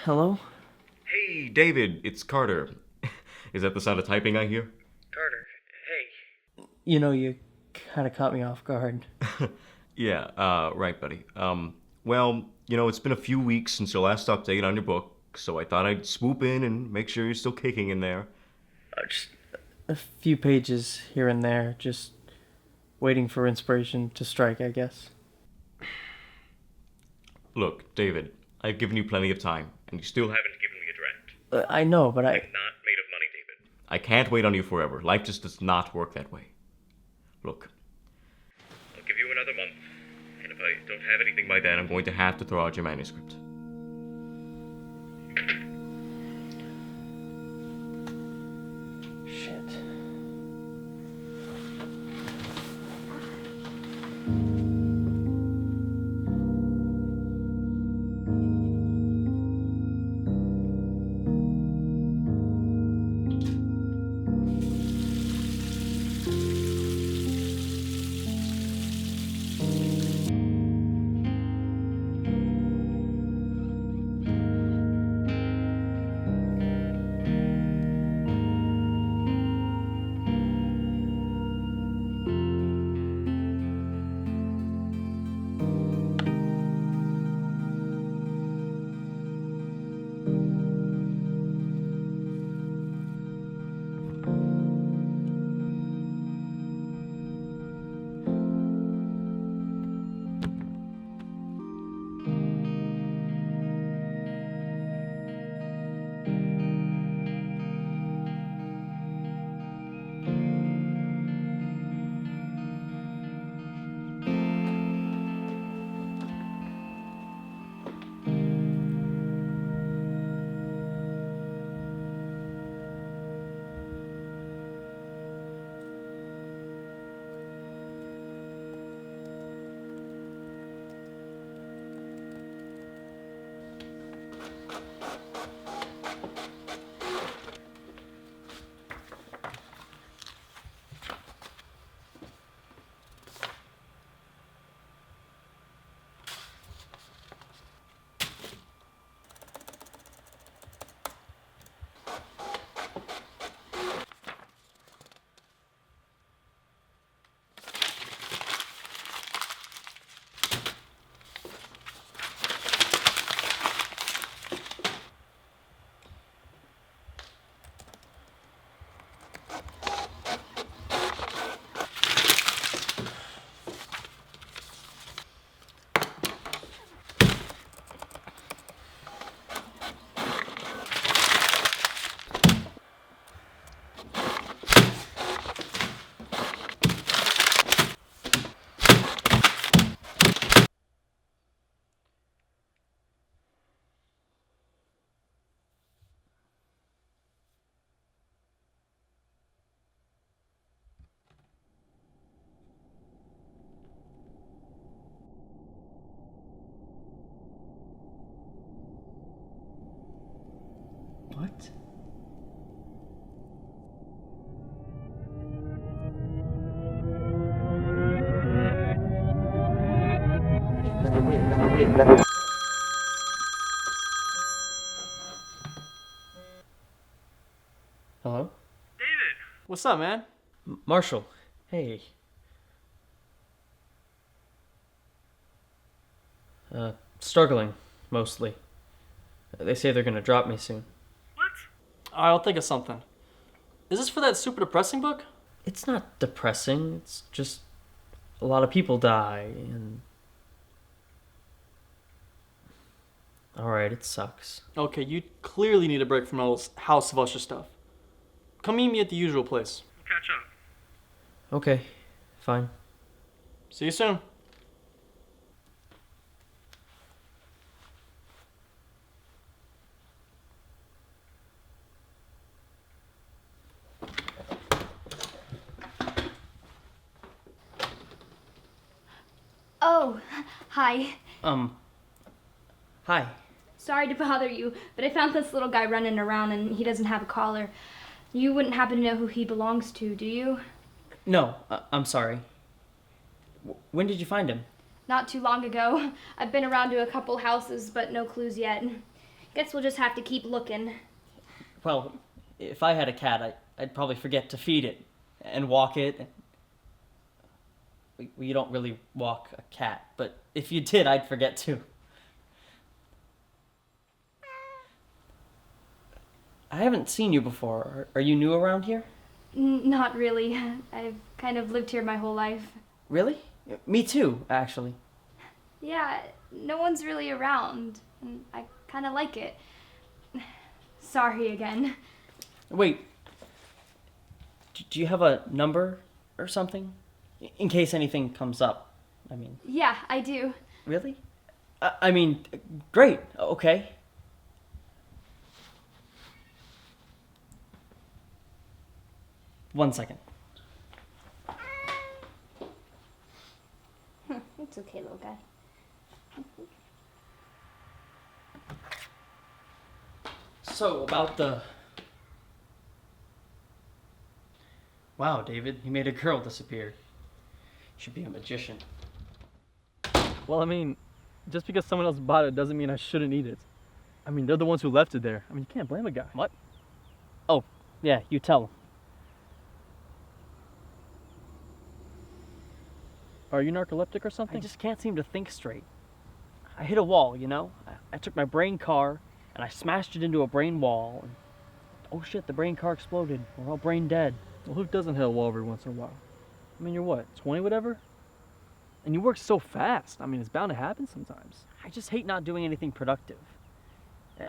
Hello? Hey, David, it's Carter. Is that the sound of typing I hear? Carter, You kind of caught me off guard. Yeah, right, buddy. Well, it's been a few weeks since your last update on your book, so I thought I'd swoop in and make sure you're still kicking in there. Just a few pages here and there, just waiting for inspiration to strike, I guess. Look, David, I've given you plenty of time, and you still haven't given me a draft. I know, but I'm not made of money, David. I can't wait on you forever. Life just does not work that way. Look, I'll give you another month, and if I don't have anything by then, I'm going to have to throw out your manuscript. Shit. What? Hello? David! What's up, man? Marshall. Hey. Struggling, mostly. They say they're gonna drop me soon. What? I'll think of something. Is this for that super depressing book? It's not depressing, it's just a lot of people die, and... Alright, it sucks. Okay, you clearly need a break from all this House of Usher stuff. Come meet me at the usual place. We'll catch up. Okay, fine. See you soon. Oh, hi. Hi. Sorry to bother you, but I found this little guy running around and he doesn't have a collar. You wouldn't happen to know who he belongs to, do you? No, I'm sorry. When did you find him? Not too long ago. I've been around to a couple houses, but no clues yet. Guess we'll just have to keep looking. Well, if I had a cat, I'd probably forget to feed it and walk it. You don't really walk a cat, but if you did, I'd forget too. I haven't seen you before. Are you new around here? Not really. I've kind of lived here my whole life. Really? Me too, actually. Yeah, no one's really around, and I kind of like it. Sorry again. Wait. Do you have a number or something? In case anything comes up, I mean. Yeah, I do. Really? I mean, great. Okay. One second. It's okay, little guy. So, about the... Wow, David, you made a girl disappear. You should be a magician. Well, I mean, just because someone else bought it doesn't mean I shouldn't eat it. I mean, they're the ones who left it there. I mean, you can't blame a guy. What? Oh, yeah, you tell him. Are you narcoleptic or something? I just can't seem to think straight. I hit a wall, you know? I took my brain car and I smashed it into a brain wall. And, oh shit, the brain car exploded. We're all brain dead. Well, who doesn't hit a wall every once in a while? I mean, you're what, 20 whatever? And you work so fast. I mean, it's bound to happen sometimes. I just hate not doing anything productive.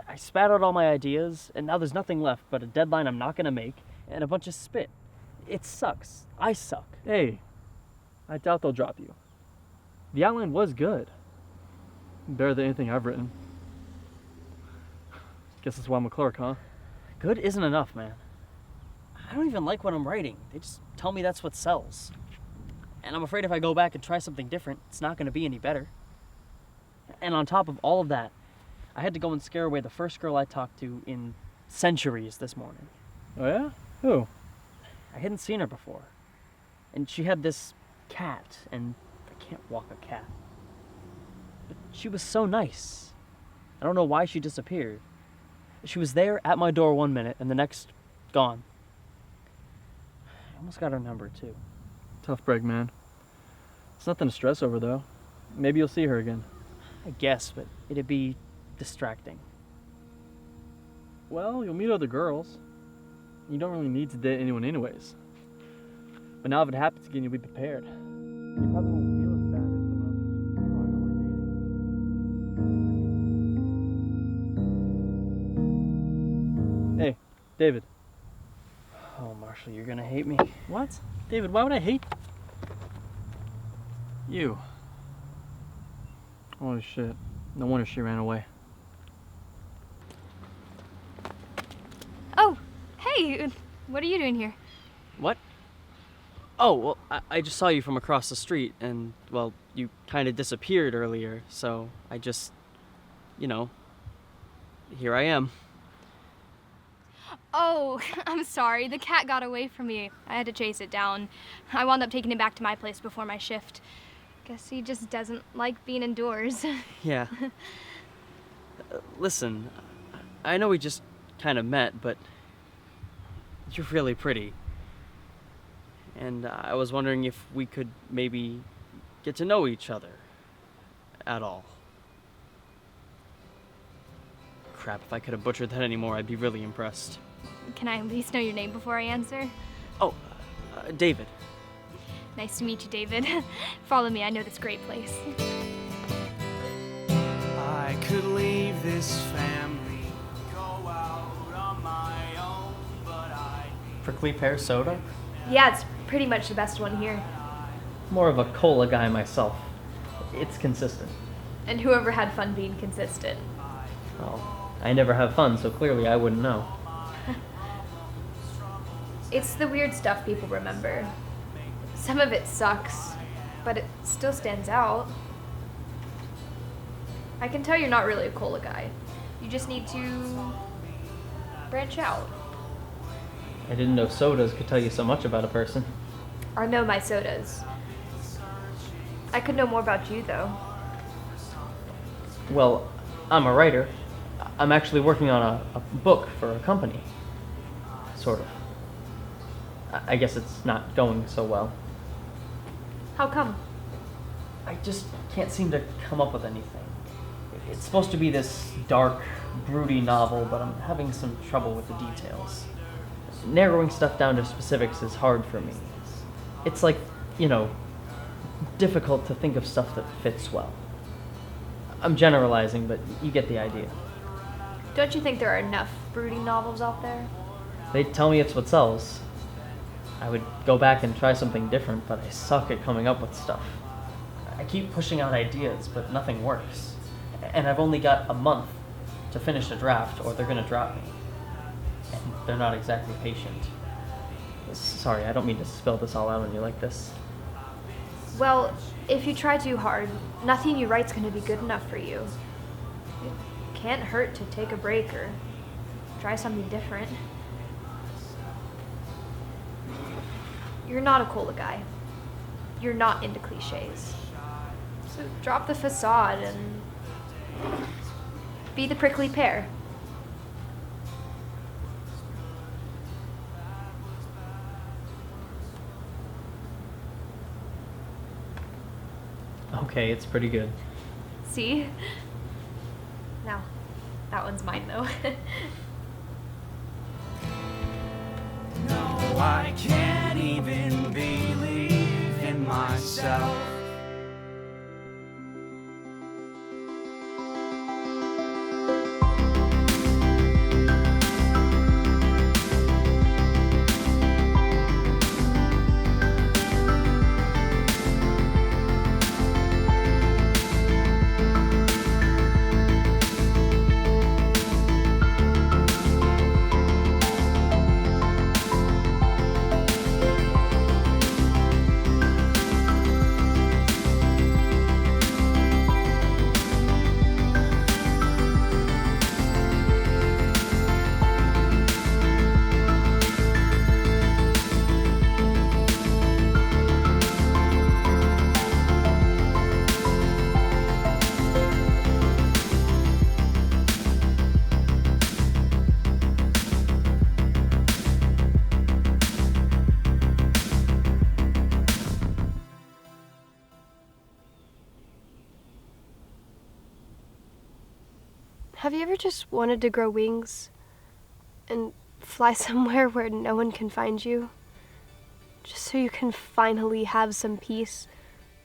I spat out all my ideas, and now there's nothing left but a deadline I'm not gonna make and a bunch of spit. It sucks. I suck. Hey, I doubt they'll drop you. The outline was good. Better than anything I've written. Guess that's why I'm a clerk, huh? Good isn't enough, man. I don't even like what I'm writing. They just tell me that's what sells. And I'm afraid if I go back and try something different, it's not going to be any better. And on top of all of that, I had to go and scare away the first girl I talked to in centuries this morning. Oh yeah? Who? I hadn't seen her before. And she had this cat, and I can't walk a cat. But she was so nice. I don't know why she disappeared. She was there at my door one minute, and the next, gone. I almost got her number, too. Tough break, man. It's nothing to stress over, though. Maybe you'll see her again. I guess, but it'd be distracting. Well, you'll meet other girls. You don't really need to date anyone anyways. But now if it happens again, you'll be prepared. You probably won't feel as bad as someone else who's trying online dating. Hey, David. Oh, Marshall, you're gonna hate me. What? David, why would I hate you? Holy shit. No wonder she ran away. Oh, hey, what are you doing here? What? Oh, well, I just saw you from across the street, and, well, you kind of disappeared earlier, so I just, you know, here I am. Oh, I'm sorry. The cat got away from me. I had to chase it down. I wound up taking it back to my place before my shift. Guess he just doesn't like being indoors. Yeah. Listen, I know we just kind of met, but you're really pretty. And I was wondering if we could maybe get to know each other at all. Crap, if I could have butchered that anymore, I'd be really impressed. Can I at least know your name before I answer? Oh, David. Nice to meet you, David. Follow me, I know this great place. I could leave this family, go out on my own, but I'd be Prickly pear soda? Yeah, it's pretty much the best one here. More of a cola guy myself. It's consistent. And whoever had fun being consistent. Well, I never have fun, so clearly I wouldn't know. It's the weird stuff people remember. Some of it sucks, but it still stands out. I can tell you're not really a cola guy. You just need to branch out. I didn't know sodas could tell you so much about a person. I know my sodas. I could know more about you, though. Well, I'm a writer. I'm actually working on a book for a company. Sort of. I guess it's not going so well. How come? I just can't seem to come up with anything. It's supposed to be this dark, broody novel, but I'm having some trouble with the details. Narrowing stuff down to specifics is hard for me. It's like, difficult to think of stuff that fits well. I'm generalizing, but you get the idea. Don't you think there are enough brooding novels out there? They tell me it's what sells. I would go back and try something different, but I suck at coming up with stuff. I keep pushing out ideas, but nothing works. And I've only got a month to finish a draft, or they're gonna drop me. And they're not exactly patient. Sorry, I don't mean to spill this all out on you like this. Well, if you try too hard, nothing you write's gonna be good enough for you. It can't hurt to take a break or try something different. You're not a cola guy. You're not into cliches. So drop the facade and be the prickly pear. Okay, it's pretty good. See? Now, that one's mine though. No, I can't even believe in myself. Have you ever just wanted to grow wings and fly somewhere where no one can find you? Just so you can finally have some peace?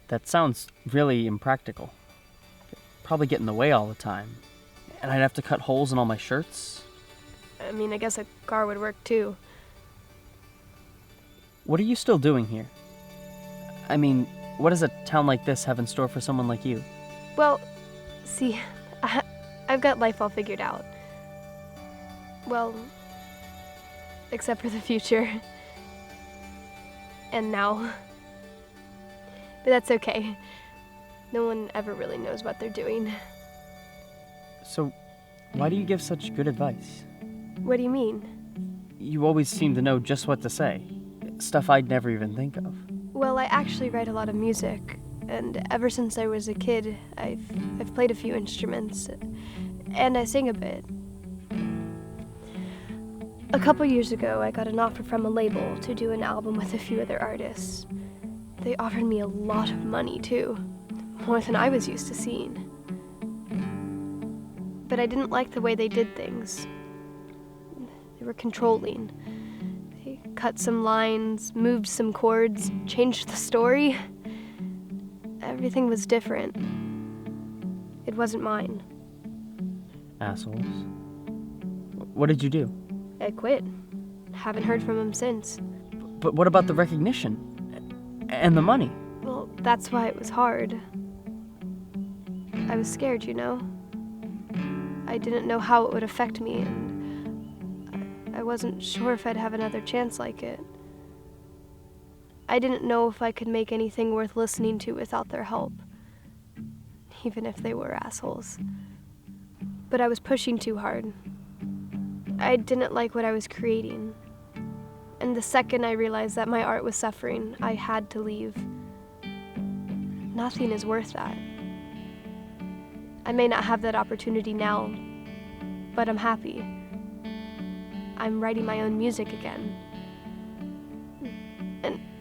That sounds really impractical. It'd probably get in the way all the time. And I'd have to cut holes in all my shirts. I mean, I guess a car would work too. What are you still doing here? I mean, what does a town like this have in store for someone like you? Well, see, I've got life all figured out. Well, except for the future. And now. But that's okay. No one ever really knows what they're doing. So, why do you give such good advice? What do you mean? You always seem to know just what to say. Stuff I'd never even think of. Well, I actually write a lot of music. And ever since I was a kid, I've played a few instruments. And I sing a bit. A couple years ago, I got an offer from a label to do an album with a few other artists. They offered me a lot of money, too. More than I was used to seeing. But I didn't like the way they did things. They were controlling. They cut some lines, moved some chords, changed the story. Everything was different. It wasn't mine. Assholes. What did you do? I quit. Haven't heard from him since. But what about the recognition? And the money? Well, that's why it was hard. I was scared, you know. I didn't know how it would affect me, and I wasn't sure if I'd have another chance like it. I didn't know if I could make anything worth listening to without their help, even if they were assholes. But I was pushing too hard. I didn't like what I was creating. And the second I realized that my art was suffering, I had to leave. Nothing is worth that. I may not have that opportunity now, but I'm happy. I'm writing my own music again.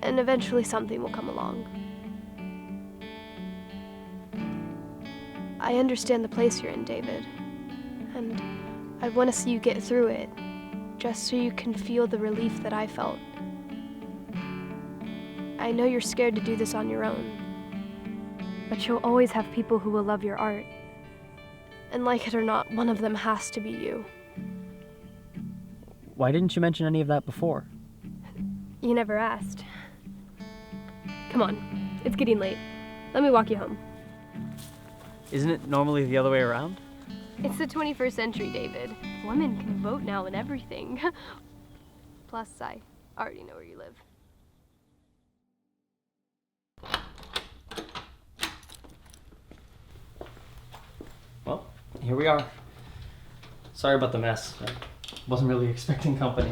And eventually something will come along. I understand the place you're in, David. And I want to see you get through it, just so you can feel the relief that I felt. I know you're scared to do this on your own, but you'll always have people who will love your art. And like it or not, one of them has to be you. Why didn't you mention any of that before? You never asked. Come on, it's getting late. Let me walk you home. Isn't it normally the other way around? It's the 21st century, David. Women can vote now and everything. Plus, I already know where you live. Well, here we are. Sorry about the mess. I wasn't really expecting company.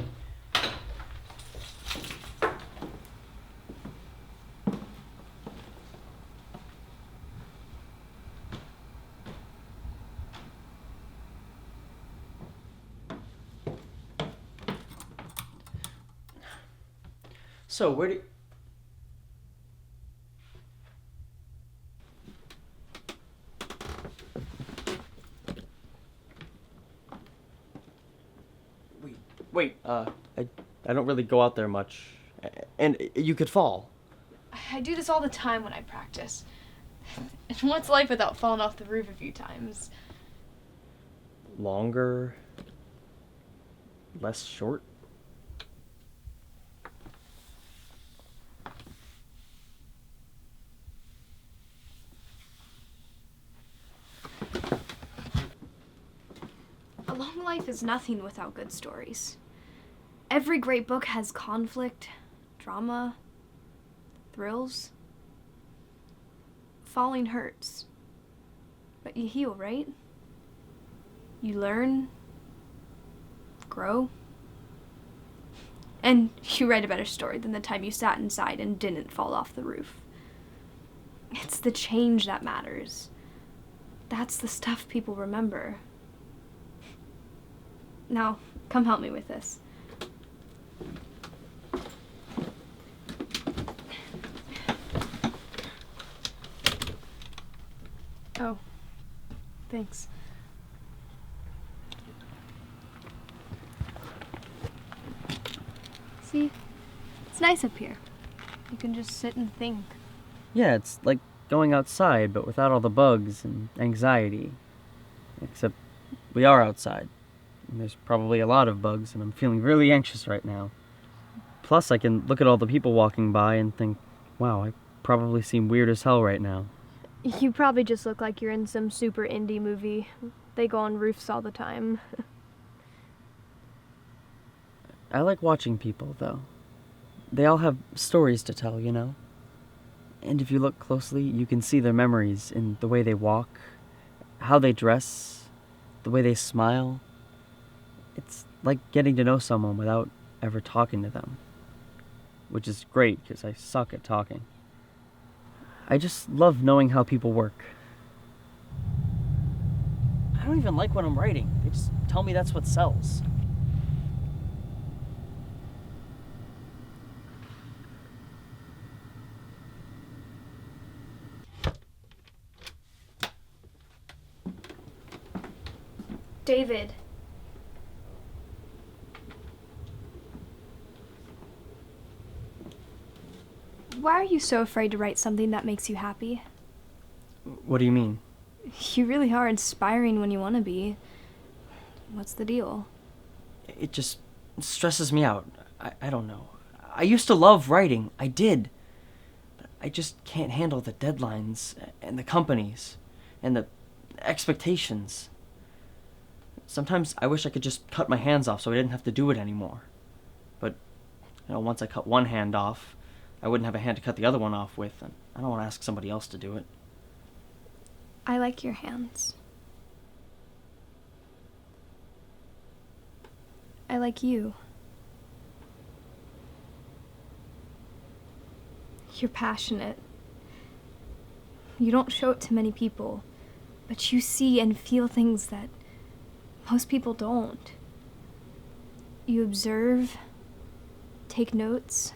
So, where do... Wait, I don't really go out there much. And you could fall. I do this all the time when I practice. And what's life without falling off the roof a few times? Longer... less short? A long life is nothing without good stories. Every great book has conflict, drama, thrills. Falling hurts. But you heal, right? You learn, grow, and you write a better story than the time you sat inside and didn't fall off the roof. It's the change that matters. That's the stuff people remember. Now, come help me with this. Oh, thanks. See, it's nice up here. You can just sit and think. Yeah, it's like going outside, but without all the bugs and anxiety. Except we are outside. And there's probably a lot of bugs, and I'm feeling really anxious right now. Plus, I can look at all the people walking by and think, wow, I probably seem weird as hell right now. You probably just look like you're in some super indie movie. They go on roofs all the time. I like watching people, though. They all have stories to tell, you know? And if you look closely, you can see their memories in the way they walk, how they dress, the way they smile. It's like getting to know someone without ever talking to them. Which is great, because I suck at talking. I just love knowing how people work. I don't even like what I'm writing. They just tell me that's what sells. David. Why are you so afraid to write something that makes you happy? What do you mean? You really are inspiring when you want to be. What's the deal? It just stresses me out. I don't know. I used to love writing. I did. But I just can't handle the deadlines and the companies and the expectations. Sometimes I wish I could just cut my hands off so I didn't have to do it anymore. But, once I cut one hand off, I wouldn't have a hand to cut the other one off with, and I don't want to ask somebody else to do it. I like your hands. I like you. You're passionate. You don't show it to many people, but you see and feel things that Most people don't. You observe, take notes,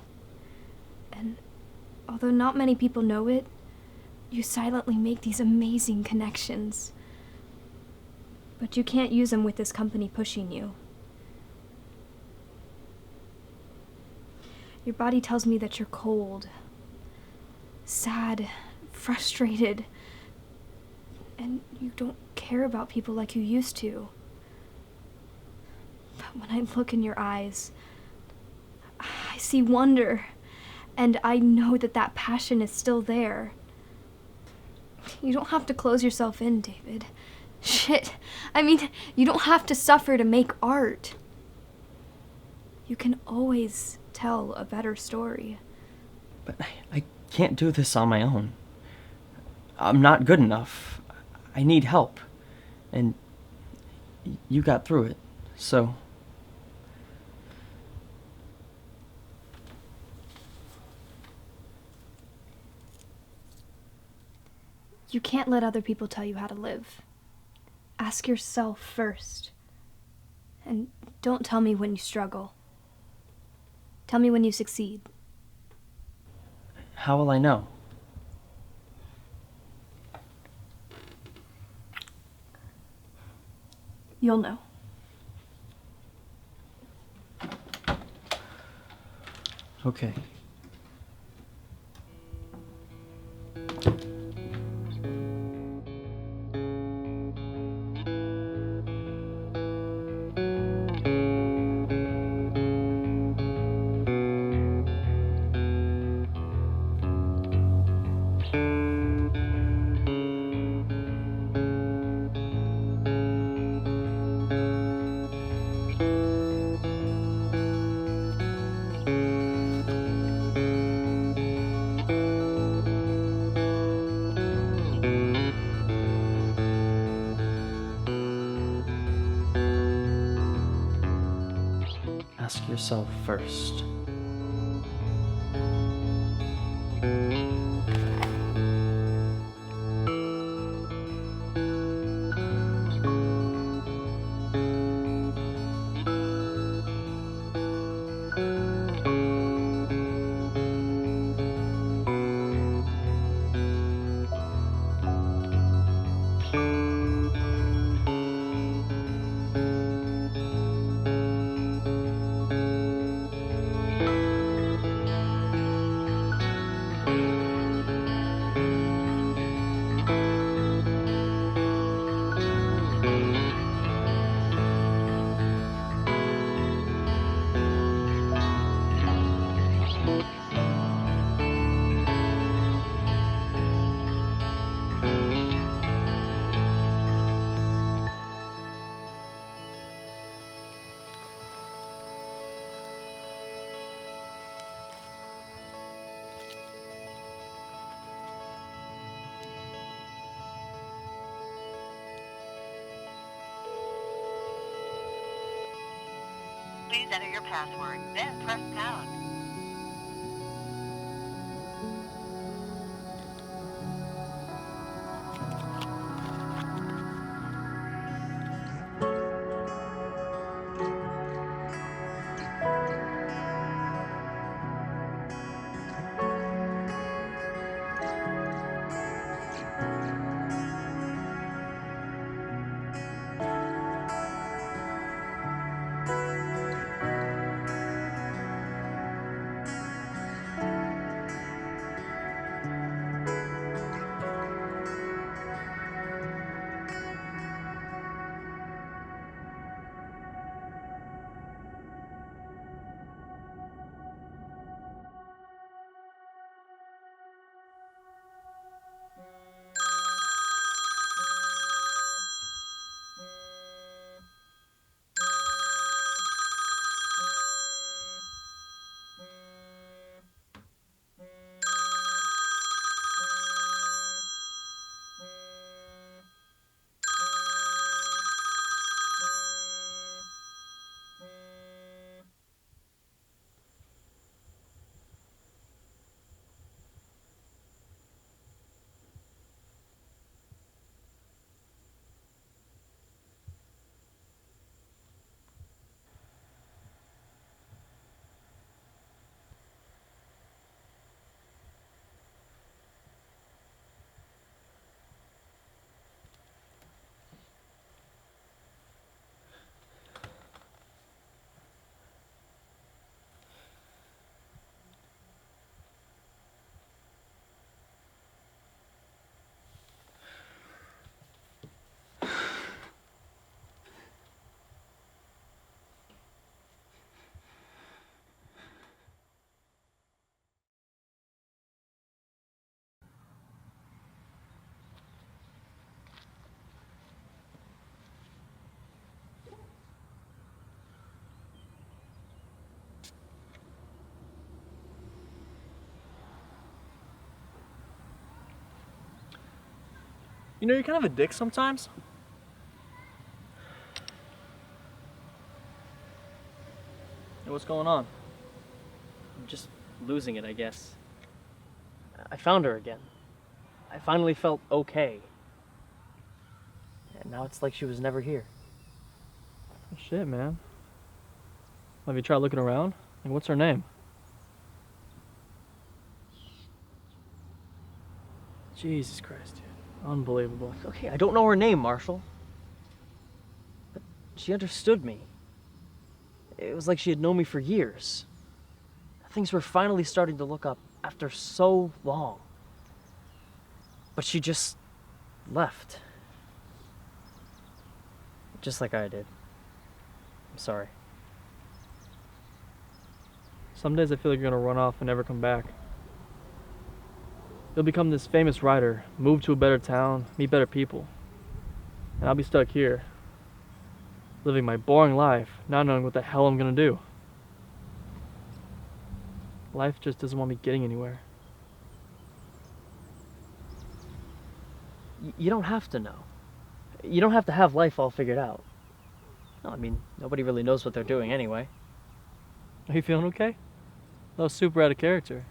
and although not many people know it, you silently make these amazing connections. But you can't use them with this company pushing you. Your body tells me that you're cold, sad, frustrated, and you don't care about people like you used to. But when I look in your eyes, I see wonder, and I know that that passion is still there. You don't have to close yourself in, David. Shit. I mean, you don't have to suffer to make art. You can always tell a better story. But I can't do this on my own. I'm not good enough. I need help. And you got through it, so... You can't let other people tell you how to live. Ask yourself first. And don't tell me when you struggle. Tell me when you succeed. How will I know? You'll know. Okay. Ask yourself first. Please enter your password, then press pound. You know, you're kind of a dick sometimes. Hey, what's going on? I'm just losing it, I guess. I found her again. I finally felt okay. And now it's like she was never here. Oh, shit, man. Have you tried looking around? Like, what's her name? Jesus Christ, dude. Unbelievable. Okay, I don't know her name, Marshall. But she understood me. It was like she had known me for years. Things were finally starting to look up after so long. But she just left. Just like I did. I'm sorry. Some days I feel like you're gonna run off and never come back. You'll become this famous writer, move to a better town, meet better people. And I'll be stuck here, living my boring life, not knowing what the hell I'm gonna do. Life just doesn't want me getting anywhere. You don't have to know. You don't have to have life all figured out. No, I mean, nobody really knows what they're doing anyway. Are you feeling okay? That was super out of character.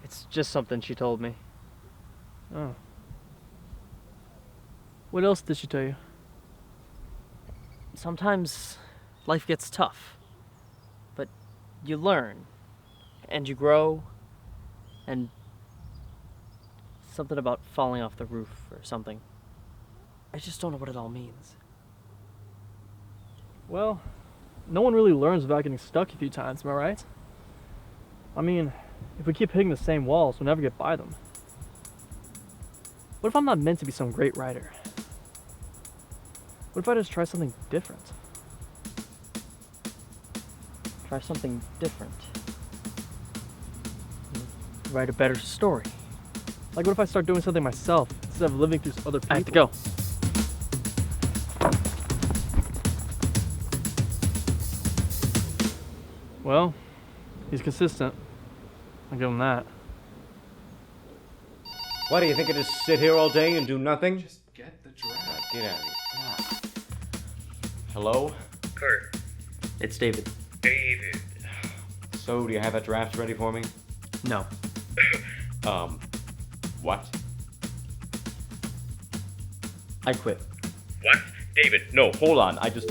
It's just something she told me. Oh. What else did she tell you? Sometimes life gets tough. But you learn. And you grow. And something about falling off the roof or something. I just don't know what it all means. Well, no one really learns without getting stuck a few times, am I right? I mean, if we keep hitting the same walls, we'll never get by them. What if I'm not meant to be some great writer? What if I just try something different? Try something different. Write a better story. Like, what if I start doing something myself instead of living through other people? I have to go. Well, he's consistent. I'll give him that. What, do you think I just sit here all day and do nothing? Just get the draft. Get out of here. Ah. Hello? Kurt. It's David. David. So, do you have that draft ready for me? No. What? I quit. What? David, No, hold on. I just...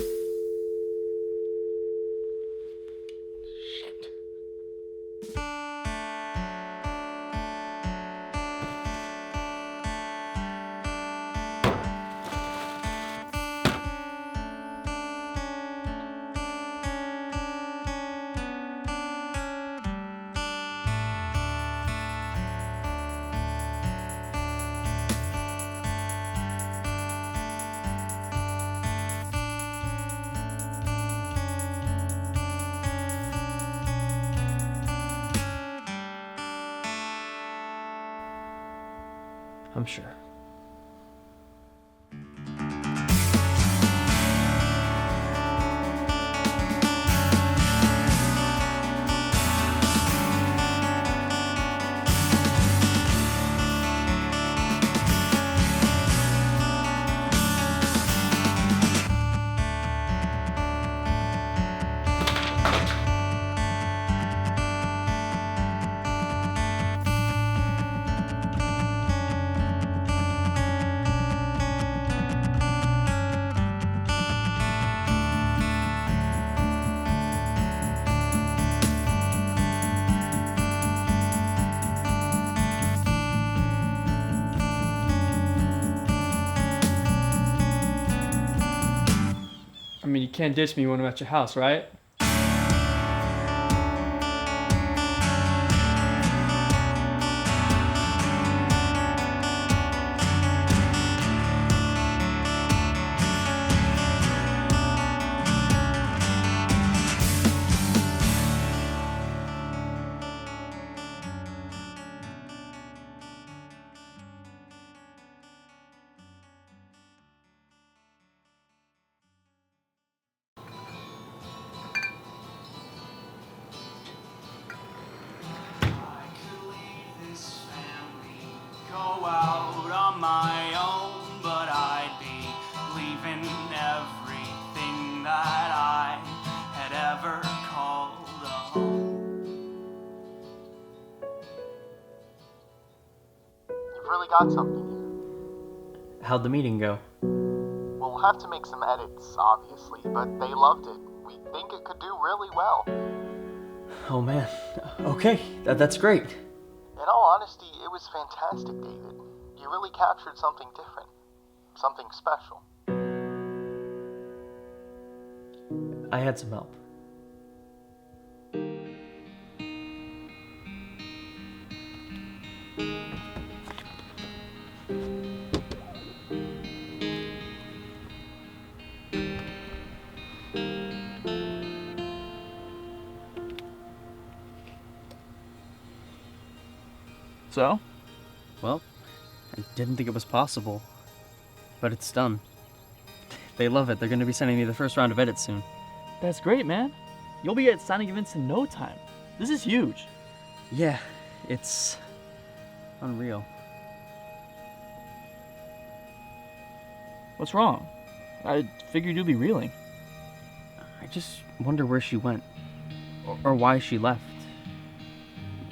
I'm sure. I mean, you can't ditch me when I'm at your house, right? been everything that I had ever called a home. You've really got something here. How'd the meeting go? We'll have to make some edits, obviously, but they loved it. We think it could do really well. Oh man. Okay, that's great. In all honesty, it was fantastic, David. You really captured something different. Something special. I had some help. So? Well, I didn't think it was possible, but it's done. They love it. They're going to be sending me the first round of edits soon. That's great, man. You'll be at signing events in no time. This is huge. Yeah, it's unreal. What's wrong? I figured you'd be reeling. I just wonder where she went, or why she left.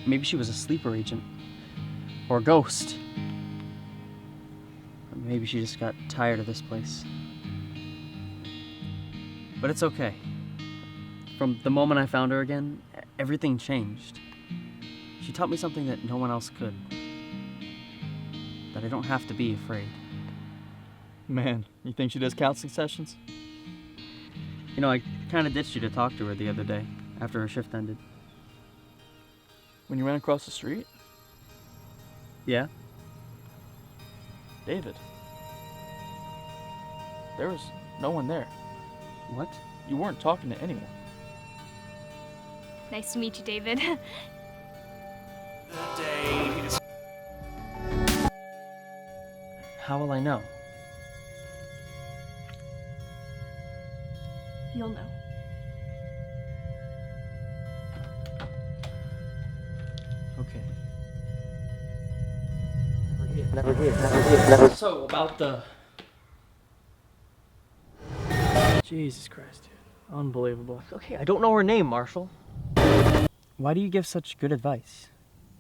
Maybe she was a sleeper agent, or a ghost. Or maybe she just got tired of this place. But it's okay. From the moment I found her again, everything changed. She taught me something that no one else could. That I don't have to be afraid. Man, you think she does counseling sessions? You know, I kind of ditched you to talk to her the other day, after her shift ended. When you ran across the street? Yeah? David. There was no one there. What? You weren't talking to anyone. Nice to meet you, David. The days How will I know? You'll know. Okay. Never. So, about the... Jesus Christ, dude. Unbelievable. Okay, I don't know her name, Marshall. Why do you give such good advice?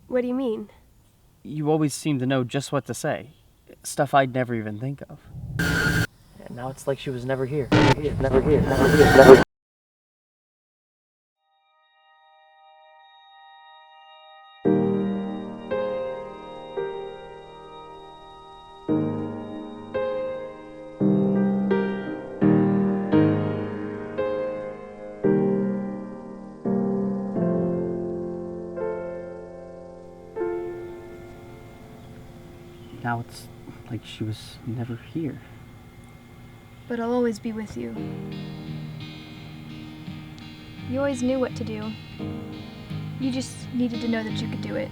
What do you mean? You always seem to know just what to say. Stuff I'd never even think of. And now it's like she was never here. Never here. Now it's like she was never here. But I'll always be with you. You always knew what to do. You just needed to know that you could do it.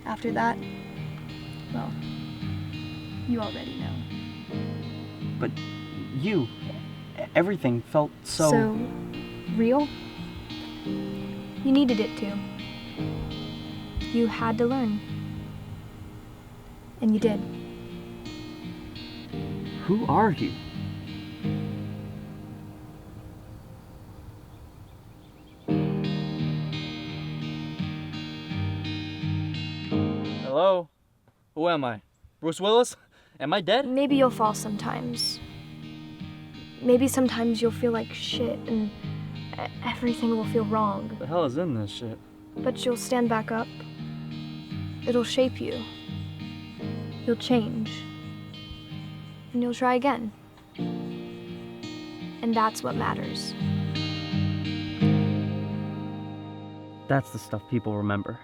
After that, well, you already know. But everything felt so... So, real? You needed it to. You had to learn. And you did. Who are you? Hello? Who am I? Bruce Willis? Am I dead? Maybe you'll fall sometimes. Maybe sometimes you'll feel like shit and everything will feel wrong. What the hell is in this shit? But you'll stand back up. It'll shape you. You'll change. And you'll try again. And that's what matters. That's the stuff people remember.